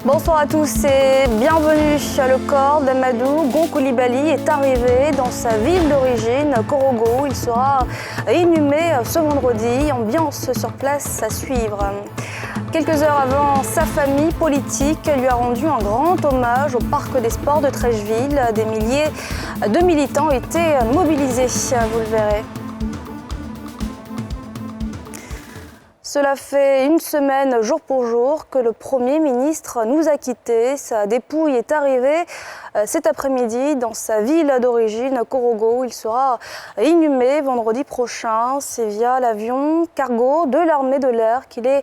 Bonsoir à tous et bienvenue. Le corps d'Amadou Gon Coulibaly est arrivé dans sa ville d'origine, Korogo. Il sera inhumé ce vendredi. Ambiance sur place à suivre. Quelques heures avant, sa famille politique lui a rendu un grand hommage au parc des sports de Trècheville. Des milliers de militants étaient mobilisés, vous le verrez. Cela fait une semaine, jour pour jour, que le Premier ministre nous a quittés. Sa dépouille est arrivée cet après-midi dans sa ville d'origine, Korogo. Il sera inhumé vendredi prochain. C'est via l'avion cargo de l'armée de l'air qu'il est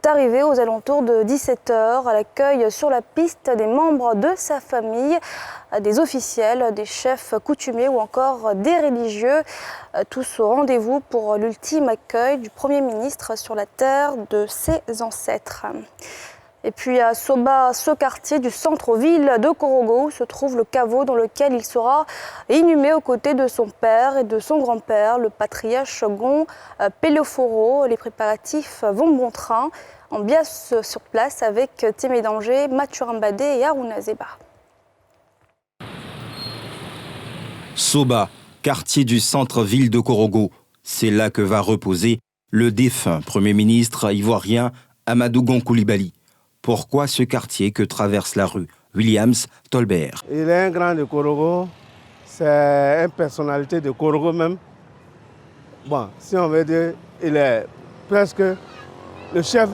arrivé aux alentours de 17h à l'accueil sur la piste des membres de sa famille, des officiels, des chefs coutumiers ou encore des religieux. Tous au rendez-vous pour l'ultime accueil du Premier ministre sur la terre de ses ancêtres. Et puis à Soba, ce quartier du centre-ville de Korogo, se trouve le caveau dans lequel il sera inhumé aux côtés de son père et de son grand-père, le patriarche Gon Peloforo. Les préparatifs vont bon train. Ambiance sur place avec Témé Danger, Mathurin Badé et Harouna Zeba. Soba, quartier du centre-ville de Korogo. C'est là que va reposer le défunt Premier ministre ivoirien Amadou Gon Coulibaly. Pourquoi ce quartier que traverse la rue Williams Tolbert? Il est un grand de Korogo, c'est une personnalité de Korogo même. Bon, si on veut dire, il est presque le chef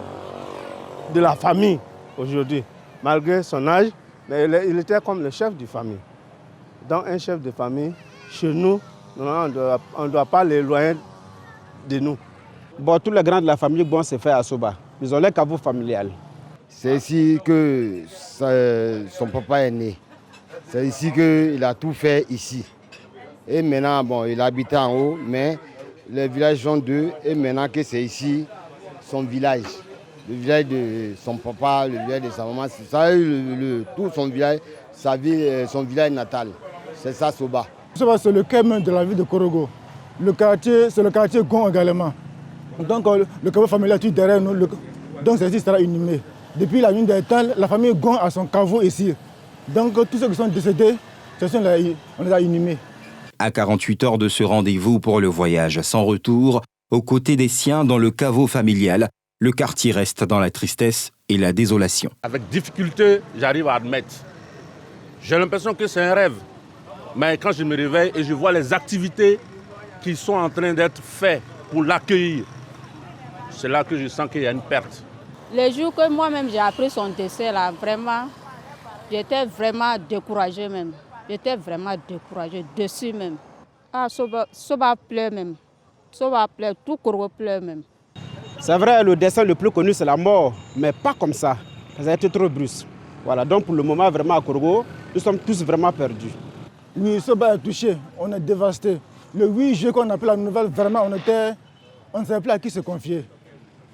de la famille aujourd'hui, malgré son âge, mais il était comme le chef de famille. Donc un chef de famille, chez nous, on ne doit pas l'éloigner de nous. Bon, tous les grands de la famille, bon, c'est fait à Soba. Ils ont leur caveau familial. C'est ici que son papa est né. C'est ici qu'il a tout fait ici. Et maintenant, bon, il habitait en haut, mais les villages sont deux. Et maintenant que c'est ici, son village. Le village de son papa, le village de sa maman, c'est ça, tout son village, sa ville, son village natal. C'est ça, Soba. Soba, c'est le cœur même de la ville de Korogo. Le quartier, c'est le quartier Gon également. Donc le caveau familial est derrière nous, donc ceci sera inhumé. Depuis la nuit des temps, la famille Gon a son caveau ici. Donc tous ceux qui sont décédés, on les a inhumés. À 48 heures de ce rendez-vous pour le voyage sans retour, aux côtés des siens dans le caveau familial, le quartier reste dans la tristesse et la désolation. Avec difficulté, j'arrive à admettre. J'ai l'impression que c'est un rêve. Mais quand je me réveille et je vois les activités qui sont en train d'être faites pour l'accueillir, c'est là que je sens qu'il y a une perte. Les jours que moi-même j'ai appris son décès, là, vraiment, j'étais vraiment découragée même. J'étais vraiment découragée, déçue même. Ah, Soba pleure même. Soba pleure, tout Korogo pleure même. C'est vrai, le décès le plus connu, c'est la mort, mais pas comme ça. Ça a été trop brusque. Voilà, donc pour le moment, vraiment à Korogo, nous sommes tous vraiment perdus. Oui, Soba est touché, on est dévasté. Le 8 juillet, quand on a appris la nouvelle, vraiment, on ne savait plus à qui se confier.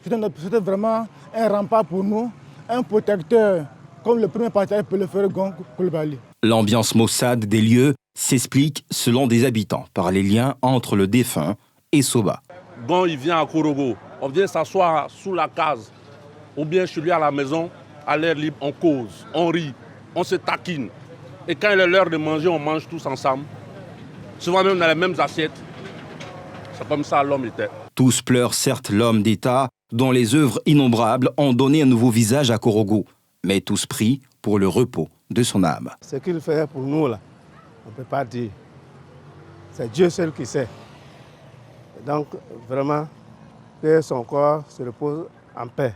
C'était vraiment un rempart pour nous, un protecteur, comme le premier patriarche peut le faire Gon Coulibaly. L'ambiance maussade des lieux s'explique, selon des habitants, par les liens entre le défunt et Soba. Gon, il vient à Korogo, on vient s'asseoir sous la case, ou bien chez lui à la maison, à l'air libre, on cause, on rit, on se taquine. Et quand il est l'heure de manger, on mange tous ensemble. Souvent même dans les mêmes assiettes. C'est comme ça l'homme était. Tous pleurent certes l'homme d'État, dont les œuvres innombrables ont donné un nouveau visage à Korogo, mais tous prient pour le repos de son âme. Ce qu'il fait pour nous, là, on ne peut pas dire. C'est Dieu seul qui sait. Et donc, vraiment, que son corps se repose en paix.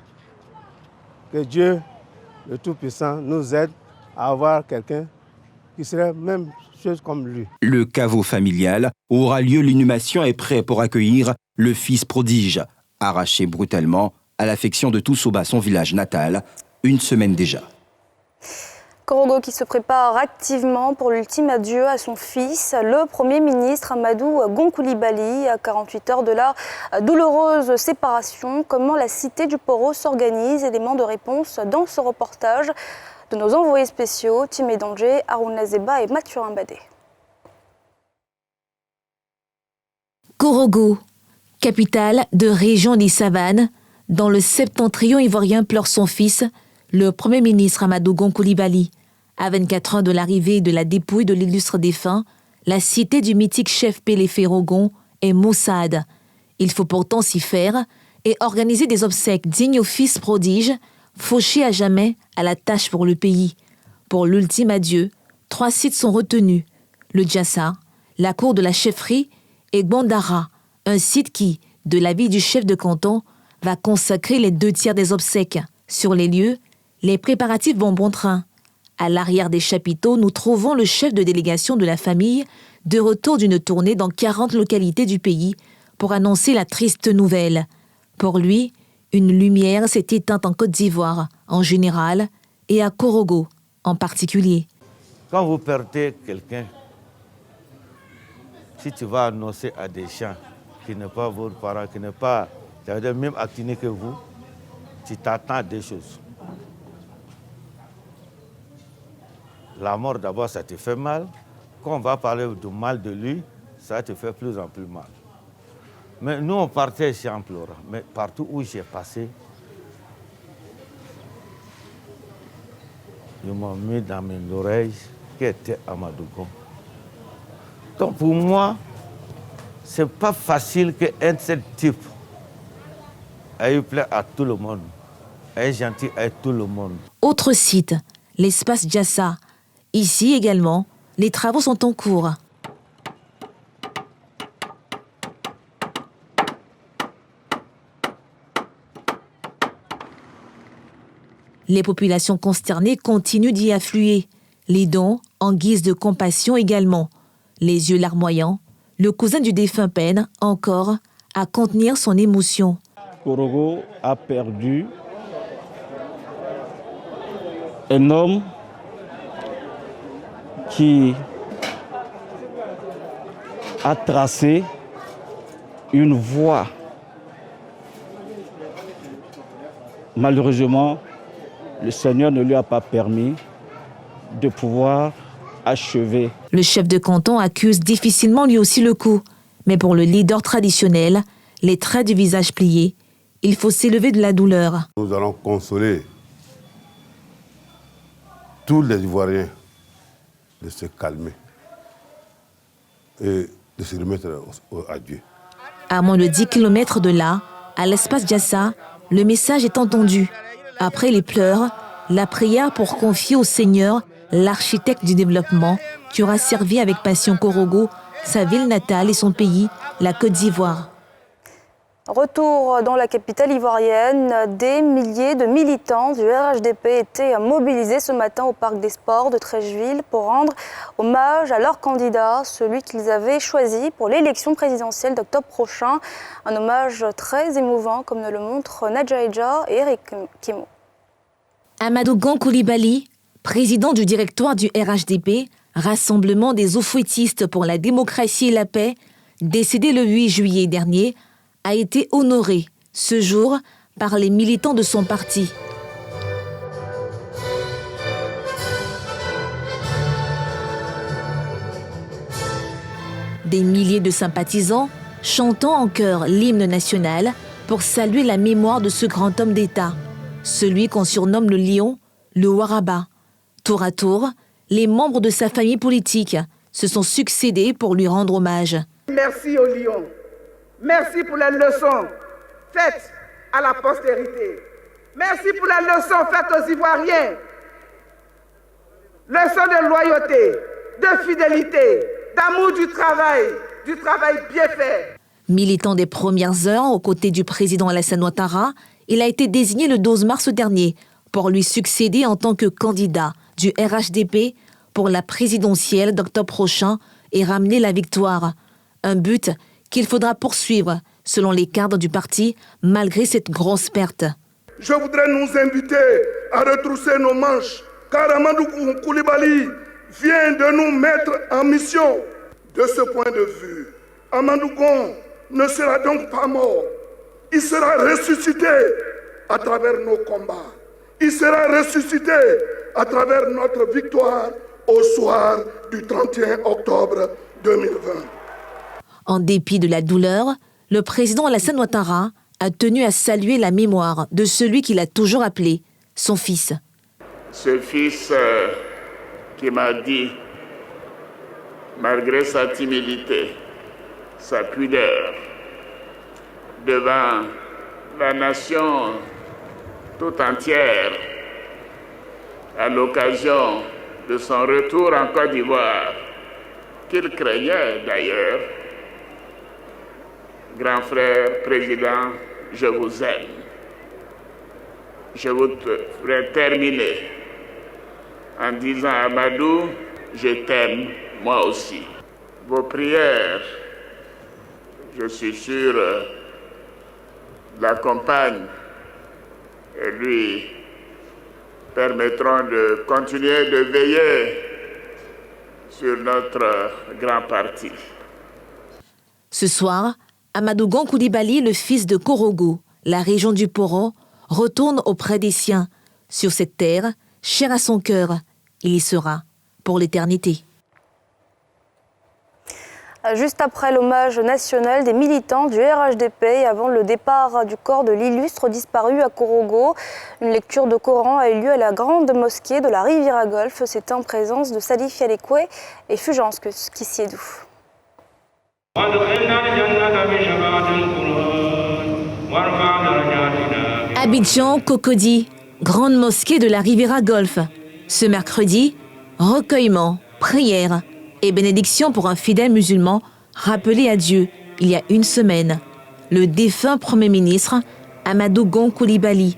Que Dieu, le Tout-Puissant, nous aide à avoir quelqu'un qui serait même chose comme lui. Le caveau familial où aura lieu l'inhumation est prêt pour accueillir le fils prodige, arraché brutalement à l'affection de tout Soba, son village natal, une semaine déjà. Korogo qui se prépare activement pour l'ultime adieu à son fils, le Premier ministre Amadou Gon Coulibaly, à 48 heures de la douloureuse séparation. Comment la cité du Poro s'organise, élément de réponse dans ce reportage de nos envoyés spéciaux, Témé Danger, Harouna Zeba et Mathurin Badé. Korogo, capitale de région des Savanes, dans le septentrion ivoirien, pleure son fils, le Premier ministre Amadou Gon Coulibaly. À 24 ans de l'arrivée de la dépouille de l'illustre défunt, la cité du mythique chef Pélé Ferrogon est maussade. Il faut pourtant s'y faire et organiser des obsèques dignes au fils prodige, fauché à jamais à la tâche pour le pays. Pour l'ultime adieu, 3 sites sont retenus. Le Djassa, la cour de la chefferie et Gbandara, un site qui, de l'avis du chef de canton, va consacrer les 2 tiers des obsèques. Sur les lieux, les préparatifs vont bon train. À l'arrière des chapiteaux, nous trouvons le chef de délégation de la famille, de retour d'une tournée dans 40 localités du pays pour annoncer la triste nouvelle. Pour lui, une lumière s'est éteinte en Côte d'Ivoire, en général, et à Korogo, en particulier. Quand vous perdez quelqu'un, si tu vas annoncer à des gens qui n'est pas vos parents, qui n'est pas même actiné que vous, tu t'attends à des choses. La mort, d'abord, ça te fait mal. Quand on va parler du mal de lui, ça te fait plus en plus mal. Mais nous, on partait chez Amplora. Mais partout où j'ai passé, ils m'ont mis dans mes oreilles qui était Amadou Gon. Donc pour moi, c'est pas facile qu'un tel type ait plaît à tout le monde, ait gentil à tout le monde. Autre site, l'espace Djassa. Ici également, les travaux sont en cours. Les populations consternées continuent d'y affluer. Les dons, en guise de compassion également. Les yeux larmoyants, le cousin du défunt peine, encore, à contenir son émotion. Korogo a perdu un homme qui a tracé une voie. Malheureusement, le Seigneur ne lui a pas permis de pouvoir achever. Le chef de canton accuse difficilement lui aussi le coup. Mais pour le leader traditionnel, les traits du visage pliés, il faut s'élever de la douleur. Nous allons consoler tous les Ivoiriens de se calmer et de se remettre à Dieu. À moins de 10 km de là, à l'espace Djassa, le message est entendu. Après les pleurs, la prière pour confier au Seigneur l'architecte du développement qui aura servi avec passion Korogo, sa ville natale et son pays, la Côte d'Ivoire. Retour dans la capitale ivoirienne, des milliers de militants du RHDP étaient mobilisés ce matin au Parc des Sports de Treichville pour rendre hommage à leur candidat, celui qu'ils avaient choisi pour l'élection présidentielle d'octobre prochain. Un hommage très émouvant, comme nous le montrent Nadjaïdja et Eric Kimo. Amadou Gon Coulibaly, président du directoire du RHDP, Rassemblement des Oufouettistes pour la démocratie et la paix, décédé le 8 juillet dernier, a été honoré ce jour par les militants de son parti. Des milliers de sympathisants chantant en chœur l'hymne national pour saluer la mémoire de ce grand homme d'État, celui qu'on surnomme le lion, le Waraba. Tour à tour, les membres de sa famille politique se sont succédés pour lui rendre hommage. Merci au lion. Merci pour les leçons faites à la postérité. Merci pour les leçons faites aux Ivoiriens. Leçons de loyauté, de fidélité, d'amour du travail bien fait. Militant des premières heures aux côtés du président Alassane Ouattara, il a été désigné le 12 mars dernier pour lui succéder en tant que candidat du RHDP pour la présidentielle d'octobre prochain et ramener la victoire. Un but qu'il faudra poursuivre, selon les cadres du parti, malgré cette grosse perte. Je voudrais nous inviter à retrousser nos manches, car Amadou Coulibaly vient de nous mettre en mission. De ce point de vue, Amadou Gon ne sera donc pas mort. Il sera ressuscité à travers nos combats. Il sera ressuscité à travers notre victoire au soir du 31 octobre 2020. En dépit de la douleur, le président Alassane Ouattara a tenu à saluer la mémoire de celui qu'il a toujours appelé son fils. Ce fils qui m'a dit, malgré sa timidité, sa pudeur, devant la nation tout entière, à l'occasion de son retour en Côte d'Ivoire, qu'il craignait d'ailleurs, grand frère, président, je vous aime. Je voudrais terminer en disant à Amadou, je t'aime, moi aussi. Vos prières, je suis sûr, l'accompagnent et lui permettront de continuer de veiller sur notre grand parti. Ce soir, Amadou Gon Coulibaly, le fils de Korogo, la région du Poro, retourne auprès des siens. Sur cette terre, chère à son cœur, il y sera pour l'éternité. Juste après l'hommage national des militants du RHDP et avant le départ du corps de l'illustre disparu à Korogo, une lecture de Coran a eu lieu à la grande mosquée de la Riviera Golf. C'était en présence de Salif Yalekwe et Fulgence Kissiedou. Abidjan, Cocody, grande mosquée de la Riviera Golf. Ce mercredi, recueillement, prière et bénédiction pour un fidèle musulman rappelé à Dieu il y a une semaine, le défunt Premier ministre Amadou Gon Coulibaly.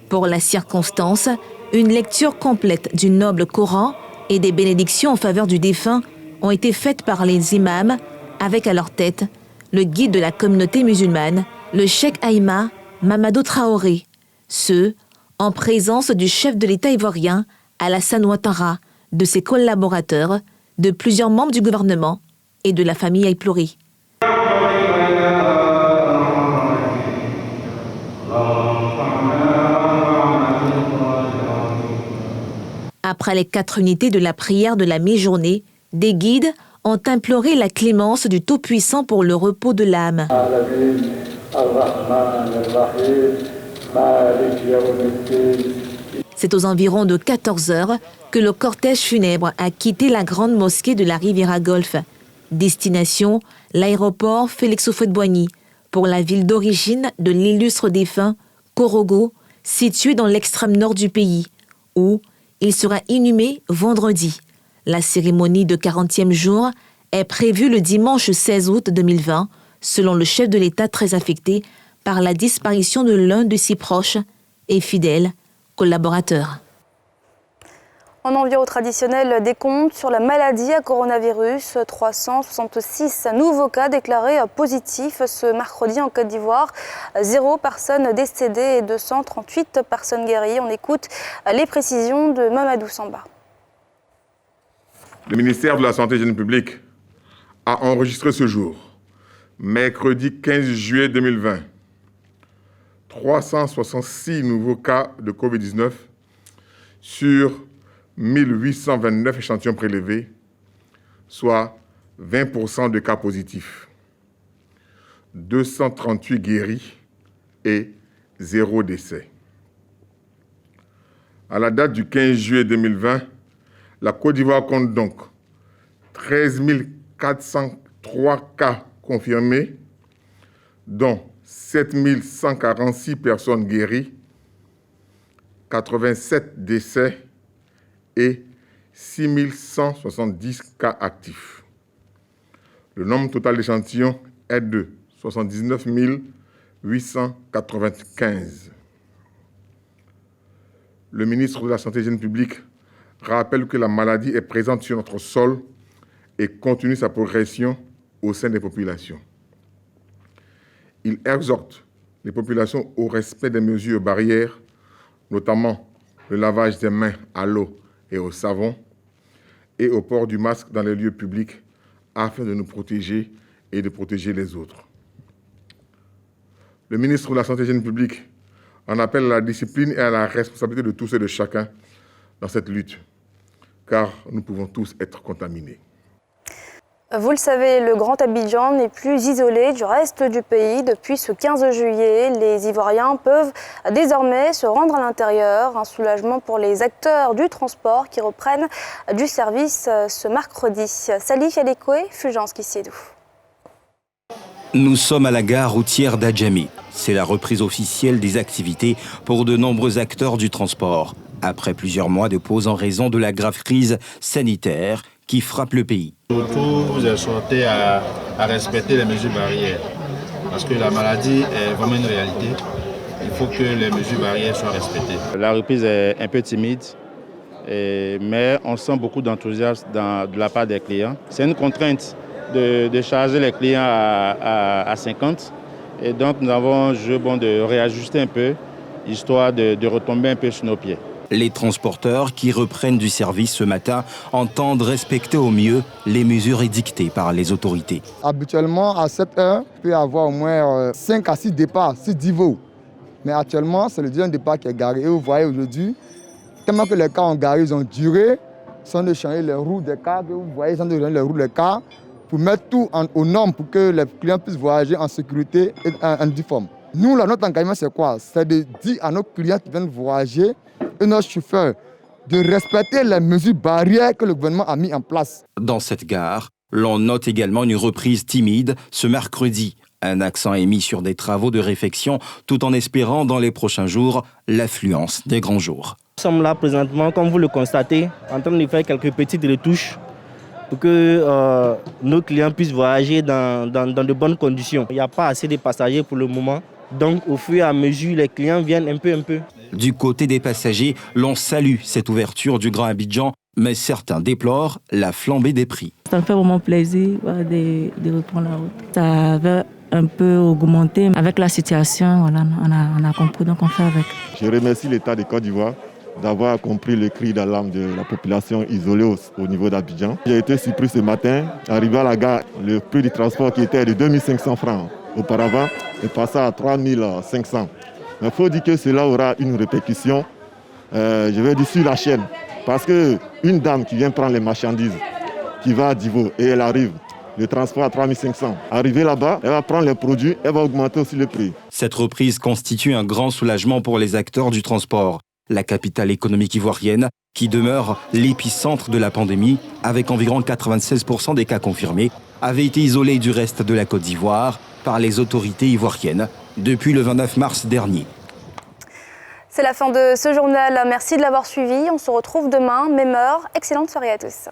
Pour la circonstance, une lecture complète du noble Coran et des bénédictions en faveur du défunt ont été faites par les imams avec à leur tête le guide de la communauté musulmane, le cheikh Aïma Mamadou Traoré, ce en présence du chef de l'État ivoirien Alassane Ouattara, de ses collaborateurs, de plusieurs membres du gouvernement et de la famille Aïplouri. Après les 4 unités de la prière de la mi-journée, des guides ont imploré la clémence du Tout-Puissant pour le repos de l'âme. C'est aux environs de 14 heures que le cortège funèbre a quitté la grande mosquée de la Riviera Golf. Destination, l'aéroport Félix Houphouët-Boigny, pour la ville d'origine de l'illustre défunt, Korogo, située dans l'extrême nord du pays, où il sera inhumé vendredi. La cérémonie de 40e jour est prévue le dimanche 16 août 2020, selon le chef de l'État très affecté par la disparition de l'un de ses proches et fidèles collaborateurs. En envie au traditionnel décompte sur la maladie à coronavirus, 366 nouveaux cas déclarés positifs ce mercredi en Côte d'Ivoire, 0 personnes décédées et 238 personnes guéries. On écoute les précisions de Mamadou Samba. Le ministère de la Santé et de l'Hygiène publique a enregistré ce jour, mercredi 15 juillet 2020, 366 nouveaux cas de Covid-19 sur 1829 échantillons prélevés, soit 20% de cas positifs, 238 guéris et 0 décès. À la date du 15 juillet 2020, la Côte d'Ivoire compte donc 13 403 cas confirmés, dont 7 146 personnes guéries, 87 décès et 6 170 cas actifs. Le nombre total d'échantillons est de 79 895. Le ministre de la Santé et de l'Hygiène publique rappelle que la maladie est présente sur notre sol et continue sa progression au sein des populations. Il exhorte les populations au respect des mesures barrières, notamment le lavage des mains à l'eau et au savon, et au port du masque dans les lieux publics afin de nous protéger et de protéger les autres. Le ministre de la Santé et de l'Hygiène publique en appelle à la discipline et à la responsabilité de tous et de chacun dans cette lutte, car nous pouvons tous être contaminés. Vous le savez, le Grand Abidjan n'est plus isolé du reste du pays. Depuis ce 15 juillet, les Ivoiriens peuvent désormais se rendre à l'intérieur. Un soulagement pour les acteurs du transport qui reprennent du service ce mercredi. Salif Yadekoué, Fulgence Kissédou. Nous sommes à la gare routière d'Adjamé. C'est la reprise officielle des activités pour de nombreux acteurs du transport. Après plusieurs mois de pause en raison de la grave crise sanitaire qui frappe le pays. Surtout, vous exhortez à respecter les mesures barrières. Parce que la maladie est vraiment une réalité. Il faut que les mesures barrières soient respectées. La reprise est un peu timide, mais on sent beaucoup d'enthousiasme de la part des clients. C'est une contrainte de charger les clients à 50. Et donc nous avons jugé bon de réajuster un peu, histoire de retomber un peu sur nos pieds. Les transporteurs qui reprennent du service ce matin entendent respecter au mieux les mesures édictées par les autorités. Habituellement, à 7 heures, il peut y avoir au moins 5 à 6 départs, 6 niveaux. Mais actuellement, c'est le deuxième départ qui est garé. Et vous voyez aujourd'hui, tellement que les cars ont garé, ils ont duré, ils sont de changer les roues des cars, que vous voyez, ils sont de changer les roues des cars pour mettre tout aux normes pour que les clients puissent voyager en sécurité et en uniforme. Nous, notre engagement, c'est quoi? C'est de dire à nos clients qui viennent voyager et nos chauffeurs de respecter les mesures barrières que le gouvernement a mis en place. Dans cette gare, l'on note également une reprise timide ce mercredi. Un accent est mis sur des travaux de réfection tout en espérant dans les prochains jours l'affluence des grands jours. Nous sommes là présentement, comme vous le constatez, en train de faire quelques petites retouches pour que nos clients puissent voyager dans de bonnes conditions. Il n'y a pas assez de passagers pour le moment. Donc au fur et à mesure, les clients viennent un peu. Du côté des passagers, l'on salue cette ouverture du Grand Abidjan, mais certains déplorent la flambée des prix. Ça me fait vraiment plaisir de reprendre la route. Ça avait un peu augmenté avec la situation, voilà, on a compris, donc on fait avec. Je remercie l'État de Côte d'Ivoire d'avoir compris le cri d'alarme de la population isolée au niveau d'Abidjan. J'ai été surpris ce matin, arrivé à la gare, le prix du transport qui était de 2500 francs auparavant est passé à 3500. Mais il faut dire que cela aura une répercussion, je vais dire, sur la chaîne. Parce qu'une dame qui vient prendre les marchandises, qui va à Divo et elle arrive, le transport à 3500. Arrivée là-bas, elle va prendre les produits, elle va augmenter aussi le prix. Cette reprise constitue un grand soulagement pour les acteurs du transport. La capitale économique ivoirienne, qui demeure l'épicentre de la pandémie, avec environ 96% des cas confirmés, avait été isolée du reste de la Côte d'Ivoire par les autorités ivoiriennes depuis le 29 mars dernier. C'est la fin de ce journal. Merci de l'avoir suivi. On se retrouve demain, même heure. Excellente soirée à tous.